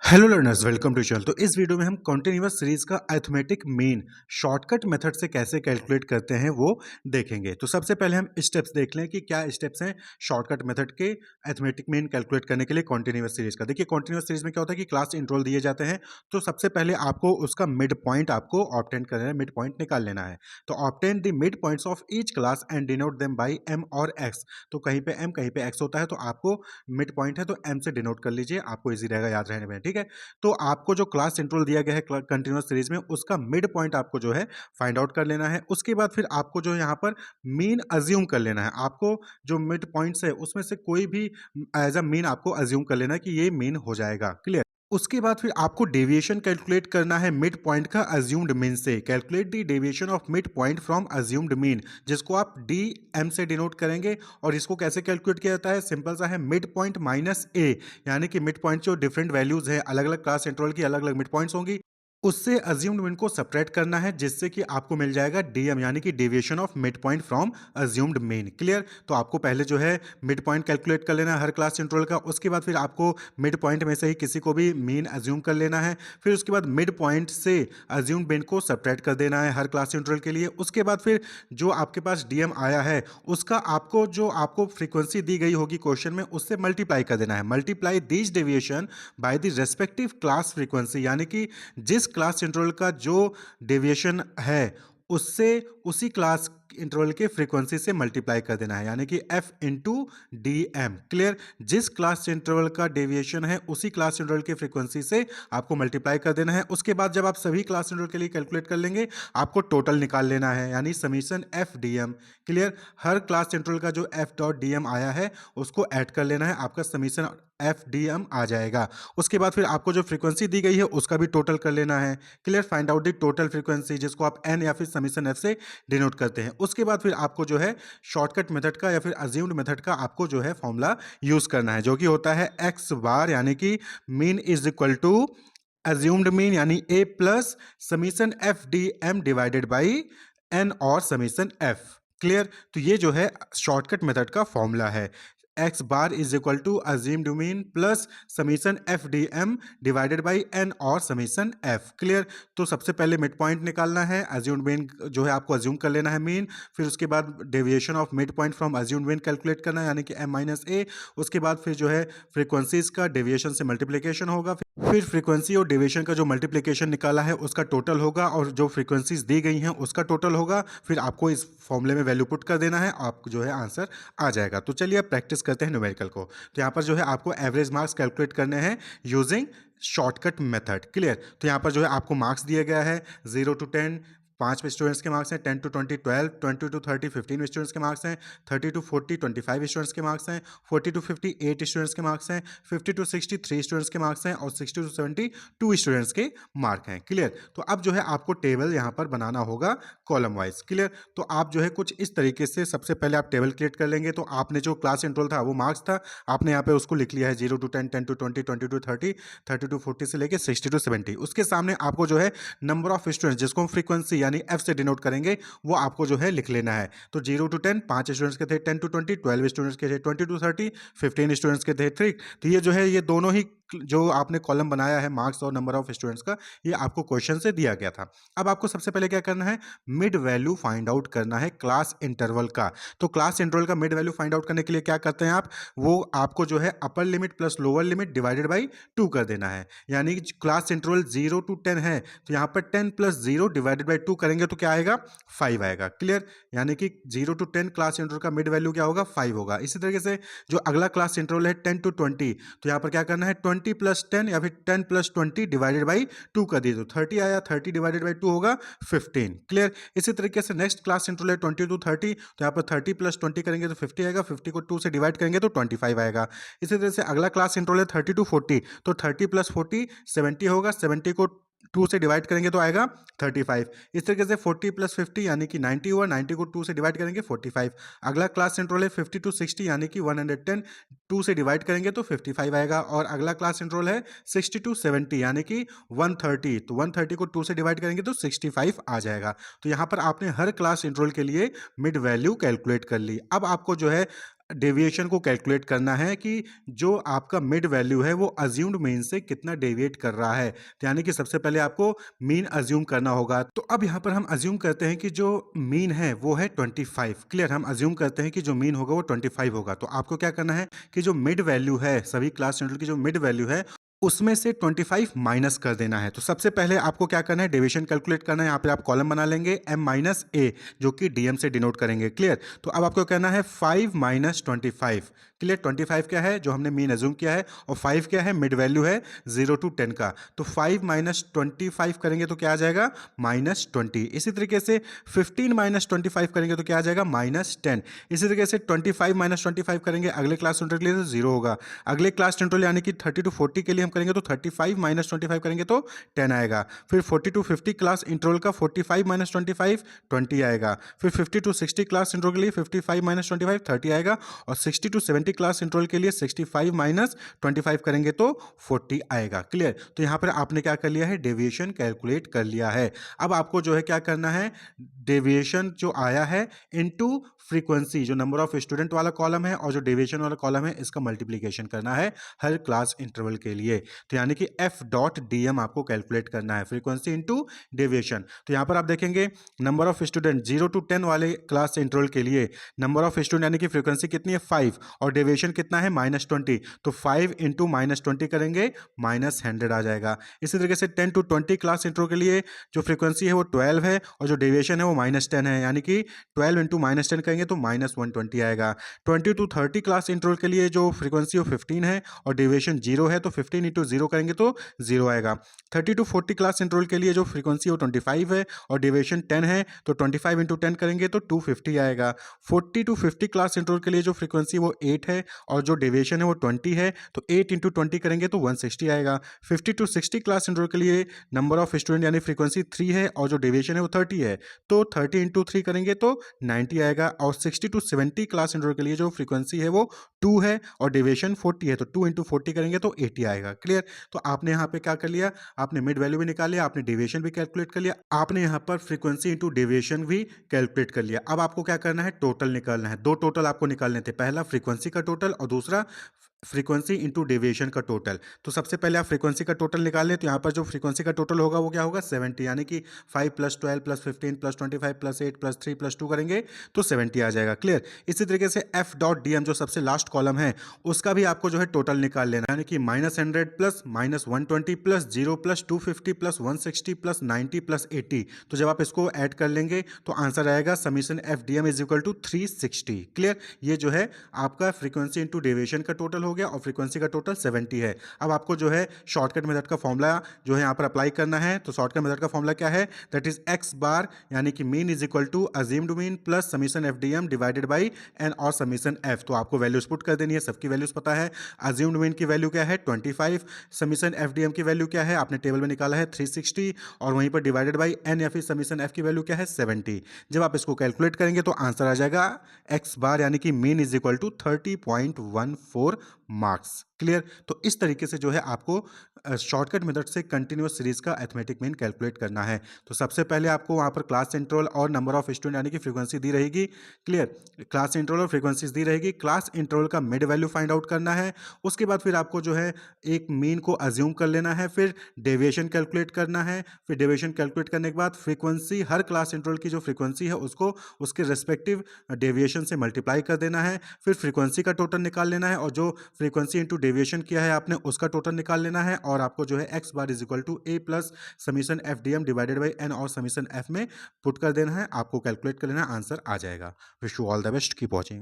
Hello learners, welcome to channel. तो इस video में हम कॉन्टिन्यूअस सीरीज का अरिथमेटिक मीन शॉर्टकट मेथड से कैसे कैलकुलेट करते हैं वो देखेंगे। तो सबसे पहले हम स्टेप्स देख लें कि क्या स्टेप्स हैं शॉर्टकट मेथड के अरिथमेटिक मीन कैलकुलेट करने के लिए कॉन्टिन्यूअस सीरीज का। देखिए, कॉन्टिन्यूअस सीरीज में क्या होता है कि क्लास इंटरवल दिए जाते हैं। तो सबसे पहले आपको उसका मिड पॉइंट आपको ऑब्टेन करना है, मिड पॉइंट निकाल लेना है। तो obtain the mid points of each class and denote them by M और एक्स। तो कहीं पे एम कहीं पे एक्स होता है, तो आपको मिड पॉइंट है तो एम से डिनोट कर लीजिए, आपको इजी रहेगा याद रहने में। ठीक है, तो आपको जो क्लास इंटरवल दिया गया है कंटिन्यूअस सीरीज में, उसका मिड पॉइंट आपको जो है फाइंड आउट कर लेना है। उसके बाद फिर आपको जो यहाँ पर मीन अज्यूम कर लेना है। आपको जो मिड पॉइंट्स है उसमें से कोई भी एज अ मीन आपको अज्यूम कर लेना है कि ये मीन हो जाएगा। क्लियर। उसके बाद फिर आपको डेविएशन कैलकुलेट करना है मिड पॉइंट का अज्यूम्ड मीन से। Calculate the deviation of mid point from assumed mean, जिसको आप डी एम से डिनोट करेंगे। और इसको कैसे कैलकुलेट किया जाता है? सिंपल सा है, मिड पॉइंट माइनस ए, यानी कि मिड पॉइंट जो डिफरेंट वैल्यूज है, अलग अलग क्लास इंटरवल की अलग अलग मिड पॉइंट्स होंगी, उससे अज्यूम्ड मीन को सब्ट्रैक्ट करना है, जिससे कि आपको मिल जाएगा डीएम, यानी कि deviation of mid point from assumed mean. Clear. तो आपको पहले जो है मिड पॉइंट कैलकुलेट कर लेना है हर क्लास इंटरवल का। उसके बाद फिर आपको मिड पॉइंट में से ही किसी को भी मीन अज्यूम कर लेना है। फिर उसके बाद मिड पॉइंट से अज्यूम्ड मीन को सब्ट्रैक्ट कर देना है हर क्लास इंटरवल के लिए। उसके बाद फिर जो आपके पास डीएम आया है उसका आपको जो आपको फ्रीक्वेंसी दी गई होगी क्वेश्चन में, उससे मल्टीप्लाई कर देना है। Multiply this deviation by the respective class frequency, यानी कि जिस क्लास इंटरवल का जो डेविएशन है उससे उसी क्लास इंटरवल के फ्रीक्वेंसी से मल्टीप्लाई कर देना है, यानी कि F into D M. Clear. जिस क्लास इंटरवल का डेविएशन है उसी क्लास इंटरवल के फ्रीक्वेंसी से आपको मल्टीप्लाई कर देना है। उसके बाद जब आप सभी क्लास इंटरवल के लिए कैलकुलेट कर लेंगे, आपको टोटल निकाल लेना है, यानी summation F D M. Clear. हर क्लास इंटरवल का जो एफ डॉट डी एम आया है उसको ऐड कर लेना है, आपका समीशन एफ डी एम आ जाएगा। उसके बाद फिर आपको जो फ्रीक्वेंसी दी गई है उसका भी टोटल कर लेना है। Clear. Find out the total frequency, जिसको आप एन या फिर समीशन एफ से डिनोट करते हैं। उसके बाद फिर आपको जो है शॉर्टकट मेथड का या फिर अज्यूम्ड मेथड का आपको जो है फॉर्मूला यूज करना है, जो कि होता है एक्स बार, यानी कि mean is equal to assumed mean, यानी A plus summation F D M divided by N और समीशन एफ। क्लियर। तो ये जो है शॉर्टकट मेथड का फॉर्मूला है, X bar is equal to assumed mean plus summation F D M divided by N और summation F. Clear. तो सबसे पहले मिड पॉइंट निकालना है, अज्यूम्ड मीन जो है आपको अज्यूम कर लेना है मीन। फिर उसके बाद deviation of mid point from assumed mean calculate करना है, यानी कि एम माइनस ए। उसके बाद फिर जो है फ्रीक्वेंसीज का डेविएशन से मल्टीप्लिकेशन होगा। फिर फ्रीक्वेंसी और डेविएशन का जो मल्टीप्लिकेशन निकाला है उसका टोटल होगा, और जो फ्रीक्वेंसीज दी गई हैं उसका टोटल होगा। फिर आपको इस फॉर्मूले में वैल्यू पुट कर देना है, आपको जो है आंसर आ जाएगा। तो चलिए अब प्रैक्टिस करते हैं न्यूमेरिकल को। तो यहाँ पर जो है आपको एवरेज मार्क्स कैलकुलेट करने हैं यूजिंग शॉर्टकट मेथड। क्लियर। तो यहाँ पर जो है आपको मार्क्स दिया गया है 0 to 10, 5 स्टूडेंट्स के मार्क्स हैं, 10 to 20 12, 20 to 30 15 स्टूडेंट्स के मार्क्स हैं, 30 to 40 25 स्टूडेंट्स के मार्क्स हैं, 40 to 50 8 स्टूडेंट्स के मार्क्स हैं, 50 to 60 3 स्टूडेंट्स के मार्क्स हैं, और 60 to 70 2 स्टूडेंट्स के मार्क हैं। क्लियर। तो अब जो है आपको टेबल यहाँ पर बनाना होगा कॉलम वाइज। क्लियर। तो आप जो है कुछ इस तरीके से सबसे पहले आप टेबल क्रिएट कर लेंगे। तो आपने जो क्लास इंटरवल था वो मार्क्स था, आपने यहाँ पे उसको लिख लिया है 0 to 10, 10 to 20, 20 to 30, 30 to 40 से लेके 60 to 70। उसके सामने आपको जो है नंबर ऑफ स्टूडेंट्स, जिसको हम फ्रीक्वेंसी यानी एफ से डिनोट करेंगे, वो आपको जो है लिख लेना है। तो 0 to 10 5 स्टूडेंट्स के थे, 10 to 20 12 स्टूडेंट्स के थे, 20 to 30 15 स्टूडेंट्स के थे। ठीक। तो ये जो है ये दोनों ही जो आपने कॉलम बनाया है मार्क्स और नंबर ऑफ स्टूडेंट्स का, ये आपको क्वेश्चन से दिया गया था। अब आपको सबसे पहले क्या करना है, मिड वैल्यू फाइंड आउट करना है क्लास इंटरवल का। तो क्लास इंटरवल का मिड वैल्यू फाइंड आउट करने के लिए क्या करते हैं आप, वो आपको जो है upper limit plus lower limit divided by 2 कर देना है। यानी कि क्लास इंटरवल 0 to 10 है, तो यहाँ पर 10 + 0 डिवाइडेड बाई 2 करेंगे तो क्या आएगा, 5 आएगा। क्लियर। यानी कि 0 to 10 क्लास इंटरवल का मिड वैल्यू क्या होगा, 5 होगा। इसी तरीके से जो अगला क्लास इंटरवल है 10 to 20, तो यहाँ पर क्या करना है 20 + 10 या फिर 10 + 20 डिवाइडेड बाई 2 कर दीजिए, तो 30 आया, 30 डिवाइडेड बाई 2 होगा 15। क्लियर। इसी तरीके से नेक्स्ट क्लास इंटरवल है 20 to 30, तो यहाँ पर 30 + 20 करेंगे तो 50 आएगा, 50 को 2 से डिवाइड करेंगे तो 25 आएगा। इसी तरह से अगला क्लास इंटरवल है 30 to 40, तो 30 + 40 70 होगा, 70 को 2 से डिवाइड करेंगे तो आएगा 35। इस तरीके से 40 + 50 यानी कि 90 हुआ, 90 को 2 से डिवाइड करेंगे 45। अगला क्लास इंटरवल है 50 to 60 यानी कि 110, 2 से डिवाइड करेंगे तो 55 आएगा। और अगला क्लास इंटरवल है 60 to 70 यानी कि 130, तो 130 को 2 से डिवाइड करेंगे तो 65 आ जाएगा। तो यहाँ पर आपने हर क्लास इंटरवल के लिए मिड वैल्यू कैलकुलेट कर ली। अब आपको जो है डेविएशन को कैलकुलेट करना है कि जो आपका मिड वैल्यू है वो अज्यूम्ड मीन से कितना डेविएट कर रहा है। तो यानी कि सबसे पहले आपको मीन अज्यूम करना होगा। तो अब यहाँ पर हम अज्यूम करते हैं कि जो मीन है वो है 25। क्लियर, हम अज्यूम करते हैं कि जो मीन होगा वो 25 होगा। तो आपको क्या करना है कि जो मिड वैल्यू है सभी क्लास इंटरवल की जो मिड वैल्यू है उसमें से 25 माइनस कर देना है। तो सबसे पहले आपको क्या करना है, डेविएशन कैलकुलेट करना है। यहाँ पे आप कॉलम बना लेंगे m माइनस ए, जो कि डीएम से डिनोट करेंगे। क्लियर, तो अब आपको कहना है 5 माइनस 25। क्लियर, 25 क्या है जो हमने मीन अज्यूम किया है, और 5 क्या है, मिड वैल्यू है 0 to 10 का। तो 5 माइनस 25 करेंगे तो क्या आ जाएगा, -20। इसी तरीके से 15 माइनस 25 करेंगे तो क्या आ जाएगा, -10। इसी तरीके से 25 माइनस 25 करेंगे अगले क्लास इंटरवल के लिए तो 0 होगा। अगले क्लास इंटरवल यानी कि 30 to 40 के लिए हम करेंगे तो 35 माइनस 25 करेंगे तो 10 आएगा। फिर 40 to 50 क्लास इंटरवल का 45 माइनस 25 20 आएगा। फिर 50 to 60 क्लास इंटरवल के लिए 55 माइनस 25 30 आएगा। और 60 to 70 क्लास इंटरवल के लिए 65 माइनस 25 करेंगे तो 40 आएगा। क्लियर, तो यहाँ पर आपने क्या कर लिया है, डेविएशन कैलकुलेट कर लिया है। अब आपको जो है क्या करना है, डेविएशन जो आया है इनटू फ्रीक्वेंसी, जो नंबर ऑफ स्टूडेंट वाला कॉलम है और जो डेविएशन वाला कॉलम है, इसका मल्टीप्लिकेशन करना है हर क्लास इंटरवल के लिए। तो यानी कि एफ डॉट डी एम आपको कैलकुलेट करना है, फ्रीक्वेंसी इंटू डेविएशन। तो यहाँ पर आप देखेंगे नंबर ऑफ स्टूडेंट 0 to 10 वाले क्लास इंटरवल के लिए नंबर ऑफ स्टूडेंट यानी कि फ्रीक्वेंसी कितनी है 5 और डेविएशन कितना है -20। तो 5 इंटू -20 करेंगे -100 आ जाएगा। इसी तरीके से 10 to 20 क्लास इंटरवल के लिए जो फ्रीक्वेंसी है वो 12 है और जो डेविएशन है वो -10 है, यानी कि 12 इंटू -10 करेंगे तो -120 आएगा। 20 to 30 क्लास इंटरवल के लिए जो फ्रीक्वेंसी वो 15 है और डेविएशन 0 है, तो 15 इंटू 0 करेंगे तो 0 आएगा। 30 to 40 क्लास इंटरवल के लिए जो फ्रीक्वेंसी वो 25 है और डेविएशन 10 है, तो 25 इंटू 10 करेंगे तो 250 आएगा। 40 to 50 क्लास इंटरवल के लिए जो फ्रीक्वेंसी वो 8 है और जो डेविएशन है वो 20 है, तो 8 इंटू 20 करेंगे तो 160 आएगा। 50 to 60 क्लास इंटरवल के लिए नंबर ऑफ स्टूडेंट यानी फ्रीक्वेंसी 3 है और जो डेविएशन है वो 30 है, तो 30 इंटू 3 करेंगे तो 90 आएगा। और 60 to 70 क्लास इंटरवल के लिए जो फ्रीक्वेंसी है वो 2 है और डेविएशन 40 है, तो 2 इंटू 40 करेंगे तो 80 आएगा। क्लियर, तो आपने यहाँ पे क्या कर लिया, आपने मिड वैल्यू भी निकाल लिया, आपने डेविएशन भी कैलकुलेट कर लिया, आपने यहाँ पर फ्रीक्वेंसी इंटू डेविएशन भी कैलकुलेट कर लिया। अब आपको क्या करना है, टोटल निकालना है। दो टोटल आपको निकालने थे, पहला फ्रीक्वेंसी का टोटल और दूसरा फ्रीक्वेंसी इंटू डेविएशन का टोटल। तो सबसे पहले आप फ्रीक्वेंसी का टोटल निकाल लें, तो यहाँ पर जो फ्रीक्वेंसी का टोटल होगा वो क्या होगा, 70, यानी कि 5 + 12 + 15 + 25 + 8 + 3 + 2 करेंगे तो 70 आ जाएगा। क्लियर, इसी तरीके से एफ डॉट डी एम जो सबसे लास्ट कॉलम है उसका भी आपको जो है टोटल निकाल लेना है, यानी कि -100 plus -120 plus 0 plus 250 plus 160 plus 90 plus 80। तो जब आप इसको ऐड कर लेंगे तो आंसर आएगा summation F D M is equal to 360। Clear, ये जो है आपका फ्रीक्वेंसी इंटू डेविएशन का टोटल हो गया और फ्रीक्वेंसी का टोटल 70 है। अब आपको जो है शॉर्टकट मेथड का फॉर्मूला जो है यहाँ पर अप्लाई करना है। तो शॉर्टकट मेथड का फॉर्मूला क्या है, दैट इज एक्स बार यानी कि mean is equal to assumed mean plus summation F D M divided by N और समीशन एफ। तो आपको वैल्यूज पुट कर देनी है, सबकी वैल्यूज पता है। अज्यूम्ड मीन की वैल्यू क्या है 25, समीशन एफ डी एम की वैल्यू क्या है आपने टेबल में निकाला है 360, और वहीं पर डिवाइडेड बाई एन या फिर समीशन एफ की वैल्यू क्या है 70। जब आप इसको कैलकुलेट करेंगे तो आंसर आ जाएगा एक्स बार यानी कि mean is equal to 30.14 marks. Clear, तो इस तरीके से जो है आपको शॉर्टकट मेथड से कंटिन्यूअस सीरीज का अरिथमेटिक मीन कैलकुलेट करना है। तो सबसे पहले आपको वहाँ पर क्लास इंटरवल और नंबर ऑफ स्टूडेंट यानी कि फ्रीक्वेंसी दी रहेगी। क्लियर, क्लास इंटरवल और फ्रीक्वेंसीज दी रहेगी। क्लास इंटरवल का मिड वैल्यू फाइंड आउट करना है। उसके बाद फिर आपको जो है एक मीन को अज्यूम कर लेना है, फिर डेविएशन कैलकुलेट करना है। फिर डेविएशन कैलकुलेट करने के बाद फ्रीक्वेंसी, हर क्लास इंटरवल की जो फ्रीक्वेंसी है उसको उसके रेस्पेक्टिव डेविएशन से मल्टीप्लाई कर देना है। फिर फ्रीक्वेंसी का टोटल निकाल लेना है और जो फ्रीक्वेंसी इंटू डेविएशन किया है आपने उसका टोटल निकाल लेना है, और आपको जो है X bar is equal to A plus summation F D M divided by N और समीशन एफ में पुट कर देना है। आपको कैलकुलेट कर लेना, आंसर आ जाएगा। Wish you all the best, keep watching.